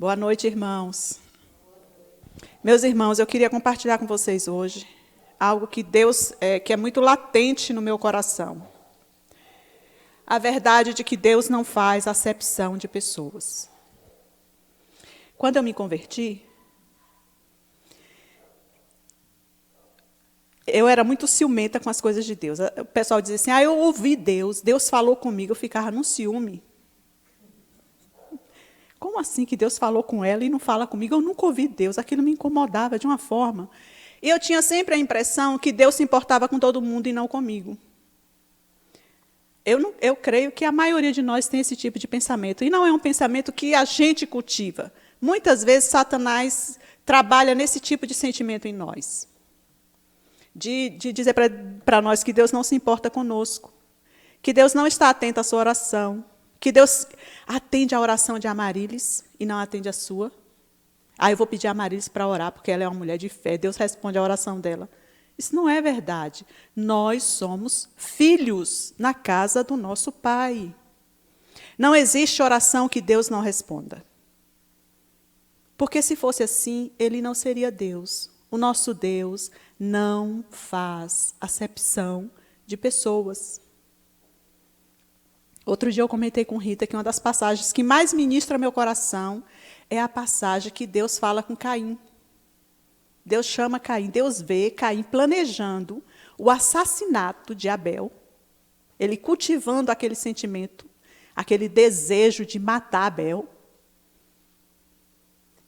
Boa noite, irmãos. Meus irmãos, eu queria compartilhar com vocês hoje algo que que é muito latente no meu coração. A verdade de que Deus não faz acepção de pessoas. Quando eu me converti, eu era muito ciumenta com as coisas de Deus. O pessoal dizia assim, eu ouvi Deus, Deus falou comigo, eu ficava num ciúme. Como assim que Deus falou com ela e não fala comigo? Eu nunca ouvi Deus, aquilo me incomodava de uma forma. E eu tinha sempre a impressão que Deus se importava com todo mundo e não comigo. Eu creio que a maioria de nós tem esse tipo de pensamento. E não é um pensamento que a gente cultiva. Muitas vezes, Satanás trabalha nesse tipo de sentimento em nós. De dizer para nós que Deus não se importa conosco. Que Deus não está atento à sua oração. Que Deus atende a oração de Amarilis e não atende a sua. Eu vou pedir a Amarilis para orar, porque ela é uma mulher de fé. Deus responde a oração dela. Isso não é verdade. Nós somos filhos na casa do nosso Pai. Não existe oração que Deus não responda. Porque se fosse assim, Ele não seria Deus. O nosso Deus não faz acepção de pessoas. Outro dia eu comentei com Rita que uma das passagens que mais ministra meu coração é a passagem que Deus fala com Caim. Deus chama Caim, Deus vê Caim planejando o assassinato de Abel, ele cultivando aquele sentimento, aquele desejo de matar Abel.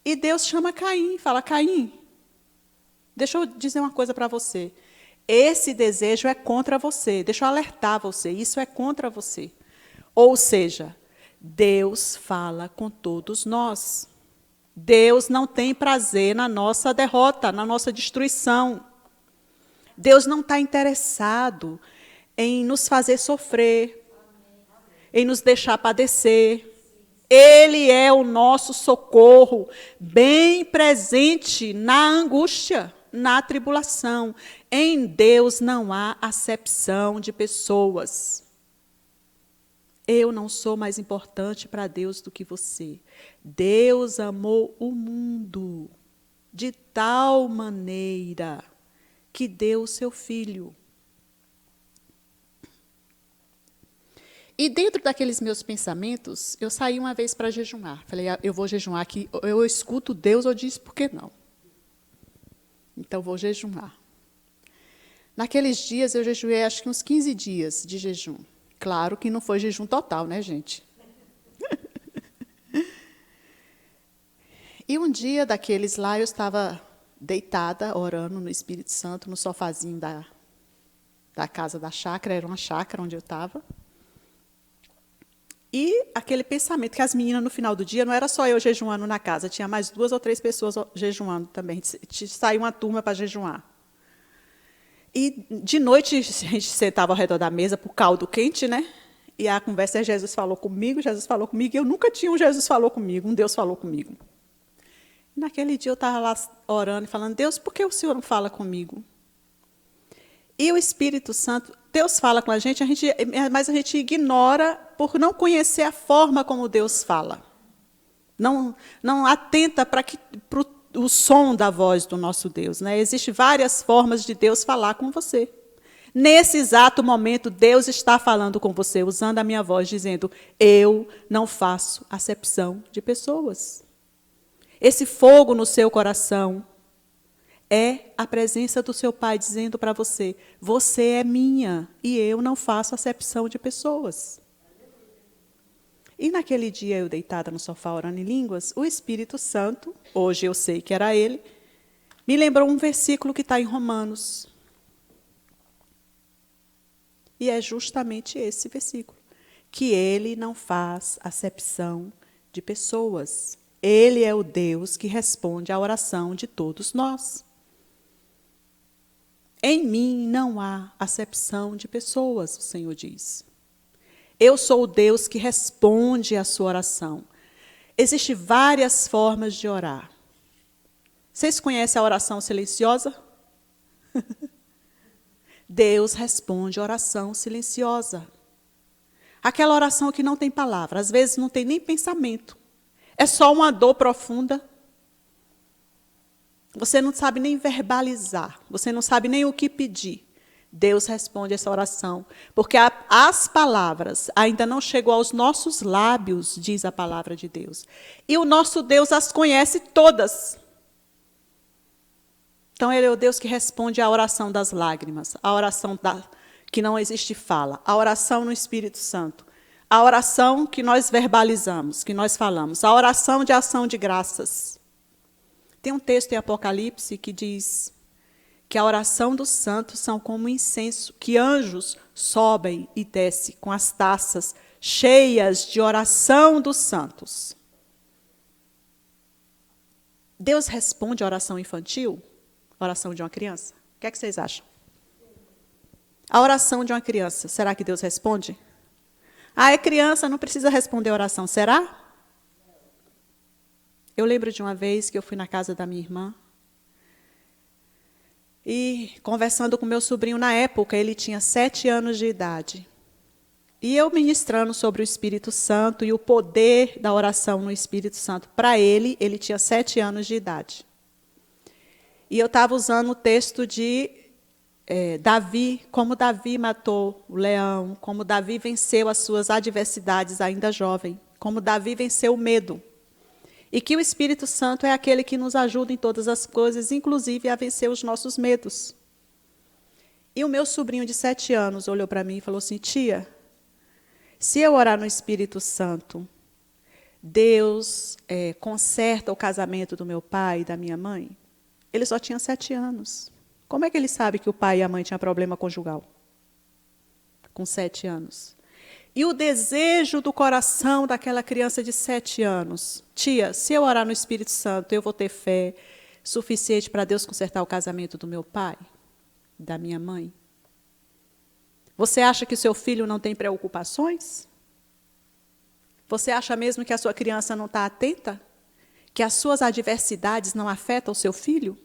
E Deus chama Caim, fala, Caim, deixa eu dizer uma coisa para você. Esse desejo é contra você, deixa eu alertar você, isso é contra você. Ou seja, Deus fala com todos nós. Deus não tem prazer na nossa derrota, na nossa destruição. Deus não está interessado em nos fazer sofrer, em nos deixar padecer. Ele é o nosso socorro, bem presente na angústia, na tribulação. Em Deus não há acepção de pessoas. Eu não sou mais importante para Deus do que você. Deus amou o mundo de tal maneira que deu o seu Filho. E dentro daqueles meus pensamentos, eu saí uma vez para jejuar. Falei, eu vou jejuar aqui, eu escuto Deus, eu disse, por que não? Então, vou jejuar. Naqueles dias, eu jejuei acho que uns 15 dias de jejum. Claro que não foi jejum total, né, gente? E um dia daqueles lá, eu estava deitada, orando no Espírito Santo, no sofazinho da casa da chácara, era uma chácara onde eu estava. E aquele pensamento que as meninas, no final do dia, não era só eu jejuando na casa, tinha mais 2 ou 3 pessoas jejuando também. Saiu uma turma para jejuar. E de noite, a gente sentava ao redor da mesa para o caldo quente, né? E a conversa é Jesus falou comigo, e eu nunca tinha um Jesus falou comigo, um Deus falou comigo. E naquele dia eu estava lá orando e falando, Deus, por que o Senhor não fala comigo? E o Espírito Santo, Deus fala com a gente, mas a gente ignora por não conhecer a forma como Deus fala. Não atenta para o som da voz do nosso Deus. Né? Existem várias formas de Deus falar com você. Nesse exato momento, Deus está falando com você, usando a minha voz, dizendo, eu não faço acepção de pessoas. Esse fogo no seu coração é a presença do seu Pai dizendo para você, você é minha e eu não faço acepção de pessoas. E naquele dia, eu deitada no sofá orando em línguas, o Espírito Santo, hoje eu sei que era ele, me lembrou um versículo que está em Romanos. E é justamente esse versículo, que ele não faz acepção de pessoas. Ele é o Deus que responde à oração de todos nós. Em mim não há acepção de pessoas, o Senhor diz. Eu sou o Deus que responde à sua oração. Existem várias formas de orar. Vocês conhecem a oração silenciosa? Deus responde a oração silenciosa. Aquela oração que não tem palavra, às vezes não tem nem pensamento. É só uma dor profunda? Você não sabe nem verbalizar, você não sabe nem o que pedir. Deus responde essa oração, porque as palavras ainda não chegou aos nossos lábios, diz a palavra de Deus. E o nosso Deus as conhece todas. Então, Ele é o Deus que responde à oração das lágrimas, a oração que não existe fala, a oração no Espírito Santo, a oração que nós verbalizamos, que nós falamos, a oração de ação de graças. Tem um texto em Apocalipse que diz que a oração dos santos são como incenso, que anjos sobem e descem com as taças cheias de oração dos santos. Deus responde a oração infantil? Oração de uma criança? O que é que vocês acham? A oração de uma criança, será que Deus responde? É criança, não precisa responder a oração, será? Eu lembro de uma vez que eu fui na casa da minha irmã, e conversando com meu sobrinho, na época, ele tinha 7 anos de idade. E eu ministrando sobre o Espírito Santo e o poder da oração no Espírito Santo. Para ele tinha 7 anos de idade. E eu estava usando o texto de Davi, como Davi matou o leão, como Davi venceu as suas adversidades ainda jovem, como Davi venceu o medo. E que o Espírito Santo é aquele que nos ajuda em todas as coisas, inclusive a vencer os nossos medos. E o meu sobrinho de 7 anos olhou para mim e falou assim: tia, se eu orar no Espírito Santo, Deus conserta o casamento do meu pai e da minha mãe? Ele só tinha 7 anos. Como é que ele sabe que o pai e a mãe tinham problema conjugal? Com 7 anos. E o desejo do coração daquela criança de 7 anos. Tia, se eu orar no Espírito Santo, eu vou ter fé suficiente para Deus consertar o casamento do meu pai, da minha mãe? Você acha que o seu filho não tem preocupações? Você acha mesmo que a sua criança não está atenta? Que as suas adversidades não afetam o seu filho?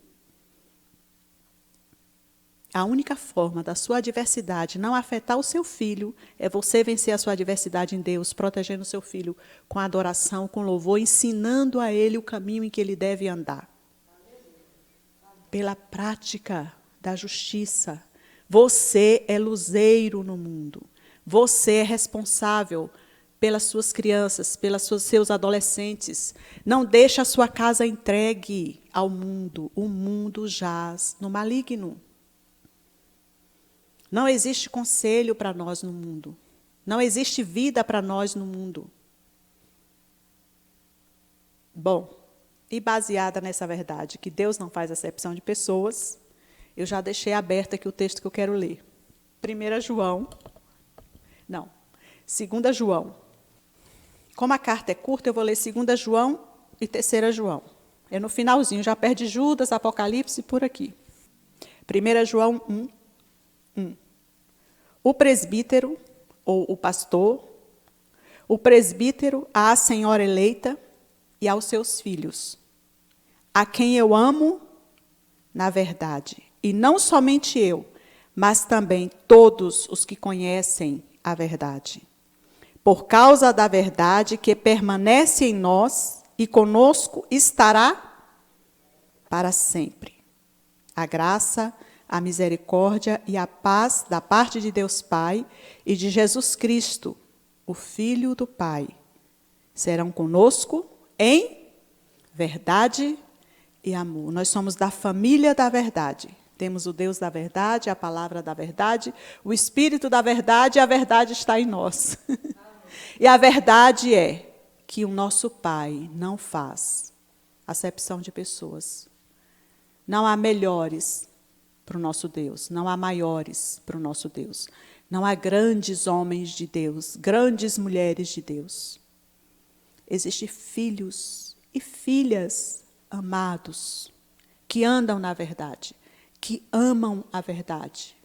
A única forma da sua adversidade não afetar o seu filho é você vencer a sua adversidade em Deus, protegendo o seu filho com adoração, com louvor, ensinando a ele o caminho em que ele deve andar. Pela prática da justiça. Você é luzeiro no mundo. Você é responsável pelas suas crianças, pelos seus adolescentes. Não deixe a sua casa entregue ao mundo. O mundo jaz no maligno. Não existe conselho para nós no mundo. Não existe vida para nós no mundo. Bom, e baseada nessa verdade, que Deus não faz acepção de pessoas, eu já deixei aberto aqui o texto que eu quero ler. 2 João. Como a carta é curta, eu vou ler 2 João e 3 João. É no finalzinho, já perde Judas, Apocalipse, por aqui. 1 João 1. O presbítero, ou o pastor, o presbítero à senhora eleita e aos seus filhos, a quem eu amo na verdade, e não somente eu, mas também todos os que conhecem a verdade. Por causa da verdade que permanece em nós e conosco estará para sempre. A graça, a misericórdia e a paz da parte de Deus Pai e de Jesus Cristo, o Filho do Pai, serão conosco em verdade e amor. Nós somos da família da verdade. Temos o Deus da verdade, a palavra da verdade, o Espírito da verdade, e a verdade está em nós. E a verdade é que o nosso Pai não faz acepção de pessoas. Não há melhores para o nosso Deus, não há maiores para o nosso Deus. Não há grandes homens de Deus, grandes mulheres de Deus. Existem filhos e filhas amados que andam na verdade, que amam a verdade.